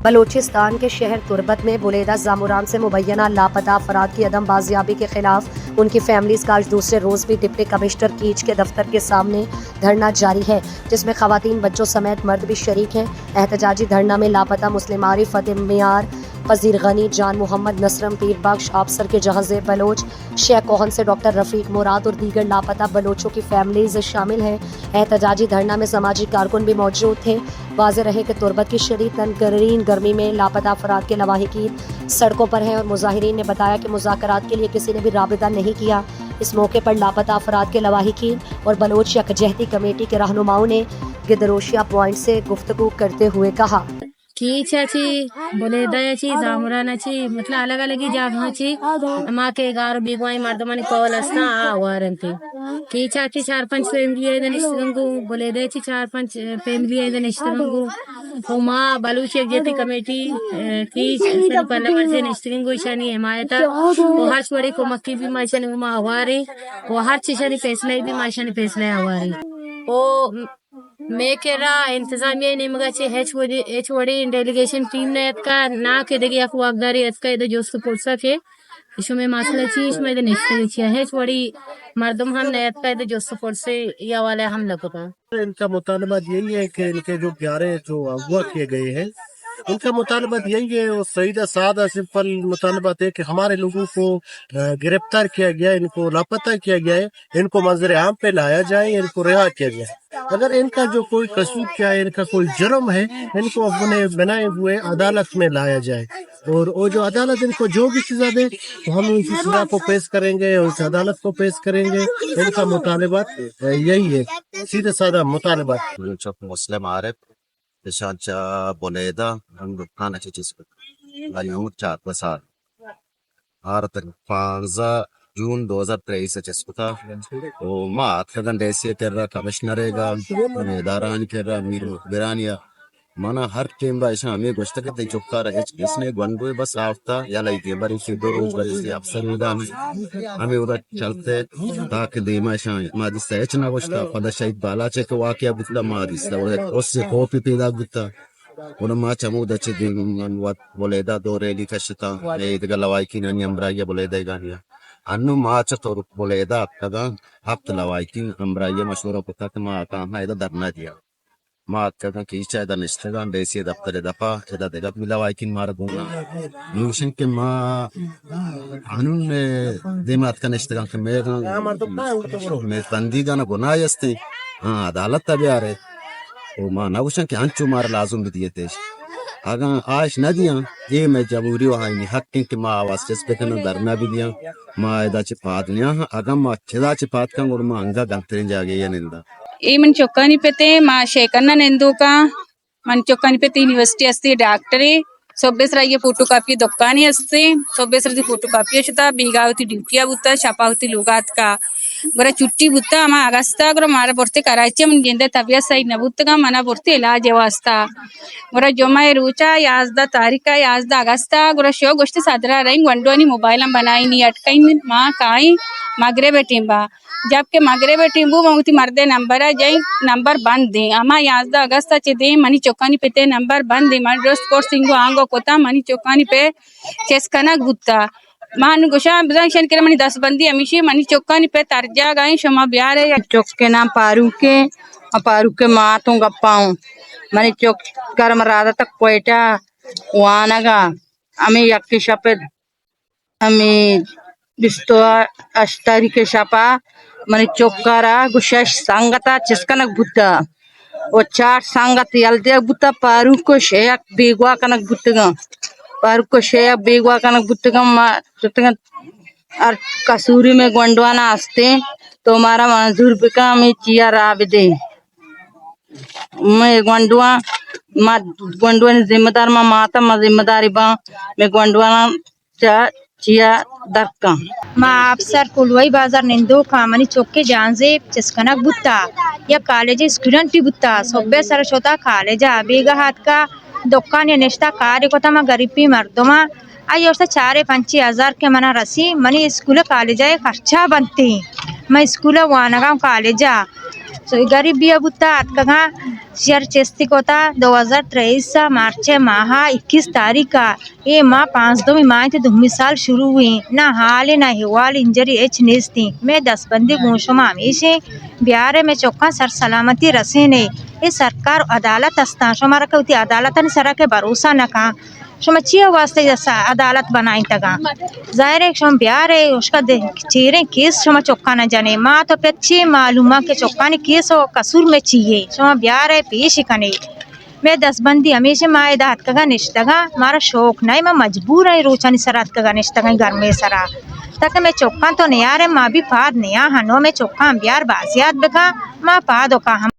बलोचिस्तान के शहर तुर्बत में बुलेदा जामुरान से मुबैना लापता अफराद की अदम बाजियाबी के खिलाफ उनकी फैमिलीज का आज दूसरे रोज भी डिप्टी कमिश्नर कीच के दफ्तर के सामने धरना जारी है, जिसमें खवातीन बच्चों समेत मर्द भी शरीक हैं। एहतजाजी धरना में लापता मुस्लिम आरिफ फतेह मियार, फजीर गनी, जान मोहम्मद, नसरम पीर बख्श, आफसर के जहाज़े बलोच, शेख कोहन से डॉक्टर रफीक मुराद और दीगर लापता बलोचों की फैमिलीज शामिल हैं। एहतजाजी धरना में समाजी कारकुन भी मौजूद थे। वाज़ेह रहे कि तुर्बत की शदीद तनगरीन गर्मी में लापता अफराद के लवाहिकीन सड़कों पर हैं और मुजाहिरीन ने बताया कि मुज़ाकरात के लिए किसी ने भी राबिता नहीं किया। इस मौके पर लापता अफराद के लवाहिकीन और बलोच यकजहती कमेटी के रहनुमाओं ने गिदरोशिया पॉइंट से गुफ्तगू करते हुए कहा कीच अच्छी बुलेदा अच्छी जामुरान अच्छी मतलब अलग अलग ही जगह अच्छी माँ के गार बिगवाई मर्दमनी कॉल असना वारंती कीच अच्छी 4-5 फैमिली है निश्चितंगु बुलेदा अच्छी 4-5 फैमिली है निश्चितंगु उमा बलूच यकजहती कमेटी कीच पार्लियामेंट से निश्चितंगु इशानी हिमायत वो हर बड़ी को मक्की भी माशानी उमा हवारी वो हर चीज़ानी फैसला भी माशानी फैसला हवारी वो मेकेरा इंतजामिया निमगाचे एच वडी डेलीगेशन टीम ने का ना के देगी आपको वागदारी इसका इधर जो सपोर्ट के इसमें मसला चीज में इधर निश्चित किया है वडी मर्दम हम ने का इधर जो सपोर्ट से या वाले हम लोगों का इनका मुतालबा यही है कि इनके जो 11 जो अगवा किए गए हैं उनका मुतालबा यही है, वो सीधा सादा सिंपल मुतालबा है कि हमारे लोगों को गिरफ्तार किया गया, इनको लापता किया गया है, इनको मंजर आम पे लाया जाए, इनको रिहा किया जाए। अगर इनका जो कोई कसूर क्या है, इनका कोई जुर्म है, इनको अपने बनाए हुए अदालत में लाया जाए और वो जो अदालत इनको जो भी सजा दे तो हम उस सजा को पेश करेंगे, उस अदालत को पेश करेंगे। इनका मुतालबा यही है, सीधा सादा मुतालबा। मुस्लिम Arif Ishacha Boleda and Panachitis Layucha Pasar Arthur Panza June 2003 Chesputa O Mat Kagandesi Terra Commissionerega Daran Kera Miru Verania Mana her team बा ऐसा हमें गोश्त करते चुपका रहे जिसने गंडोए बस आफ्ता या लाइके बारी से दो रोज बारी से अफसर उदान हमें उधर चलते ताकि देमा ऐसा मादी सहच ना गोश्ता पता शायद बाला चेक वाक़या बुतला मादी सा उससे कॉपी पैदा बुता उन्हें चमूद अच्छे दिन वाट बोलेदा दो रेली कश्ता ये इधर लवाई की ननी अम्बराया बोलेदा गानिया अन्नू माच तो बोलेदा कदा हफ्ते लवाई की अम्बराया मशहूर पता कि माँ काम है इधर धरना दिया माँ का कीचा इधर निश्चित देसी दफ्तर दफा इधर देखा मिला वाइकिन मार दूँगा न्यूशन के माँ कानून ने दिमाग का निश्चित के मैं बंदी का ना गुनाह यस्ती हाँ अदालत तभी आ रहे वो माँ ना उशन के अंचु मार लाजुम भी दिए थे अगर आज न दिया ये मैं जबूरी वहाँ नहीं हक के माँ आवाज़ जिस पे कन धरना भी दिया माँ इधर चिपात नहीं हाँ अगर माँ चिदा चिपात का और माँ अंगा गंतरिन जागे ये निंदा मन चौकानी पेते मा शेकन्ना नेंदुका मन चौकानी पेते यूनिवर्सिटी अस्ति डॉक्टरी सोबेसरा ये फोटोकॉपी दुकानी अस्ति सोबेसरा दी फोटोकॉपी अशता बीगावती ड्यूटी बुता छापावती लुगात का गोरा चुट्टी बुता मा अगस्ता गोरा मारा बोरते कराची मन गेंदे तबियत सही न बुतगा मना बोरते इलाज वास्ता गोरा जमाए रुचा याजदा तारीखा याजदा अगस्ता गोरा शो गोष्टी सादरा रही वंडोनी मोबाइल हम बनाई नहीं अटकाई माँ काई मगरे बेटिंबा जबकि मगरे बेटिंबू मऊती मर्दे नंबर है जई नंबर बंद दे अमा याजदा अगस्त दे मनी चौकानी पे नंबर बंद दे मन रोज कोर्स सिंगो आंगो कोता मनी चौकानी पे चेस्कना गुत्ता मान गुशा बिजाशन के मनी 10 बंदी हमेशा मनी चौकानी पे तरजा गए शमा बिहार है चौक के नाम पारू के मातों गप्पाऊं मनी चौक कर मरादा तक कोयटा वानगा अमी यक्की शपे अमी बिस्तो अष्टारी के शपा मनी चौकारा गुशाश संगता चिस्कनक बुद्धा वो 4 संगत यल्दे बुद्धा पारू को शेक बेगवा कनक बुद्धगा पारू को शेक बेगवा कनक बुद्धगा और कसूरी में गोंडवाना आस्ते तो हमारा मंजूर बिका में चिया राब दे मैं गोंडवा जिम्मेदार मा माता मा जिम्मेदारी बा मैं गोंडवाना चिया दक्का मा अफसर कुलवाई बाजार निंदो कामनी चौके जानजे चिस्कनक बुत्ता या कॉलेज स्टूडेंट बुत्ता सोबे सरस्वता कॉलेज बेगा हाथ का दुकान या निश्ता कार्य को तमा गरीबी मर्दमा आई और से 4-5 हज़ार के मना रसी मनी स्कूल कॉलेज खर्चा बनती मैं स्कूल वानगा कॉलेज सो गरीबी बुत्ता हाथ का शेयर चेस्ती कोता 2023 मार्च माह 21 तारीख का ये माँ 5 में माह थे 2 साल शुरू हुई ना हाल ना हिवाल इंजरी एच नेस थी मैं 10 बंदी गोशो में हमेशे बिहार में चौका सर सलामती रसे ने ये सरकार अदालत अस्ता हमारा कहती अदालत ने सरा के भरोसा न कहा अच्छी वास्ते जैसा अदालत बनाई तगा जाहिर है शम बिहार है उसका चेहरे केस शमा चौका न जाने माँ तो पे अच्छी मालूमा के चौका ने केस हो कसूर में चाहिए शमा बिहार है पेश कने मैं 10 बंदी हमेशा माए दात का निश्तगा मारा शौक नहीं मैं मजबूर है रोचानी सरात का निश्तगा घर में सरा तक मैं चौका तो नहीं आ रहे माँ भी पाद नहीं आ हनो में चौका बिहार बासियात बेका माँ पाद का हम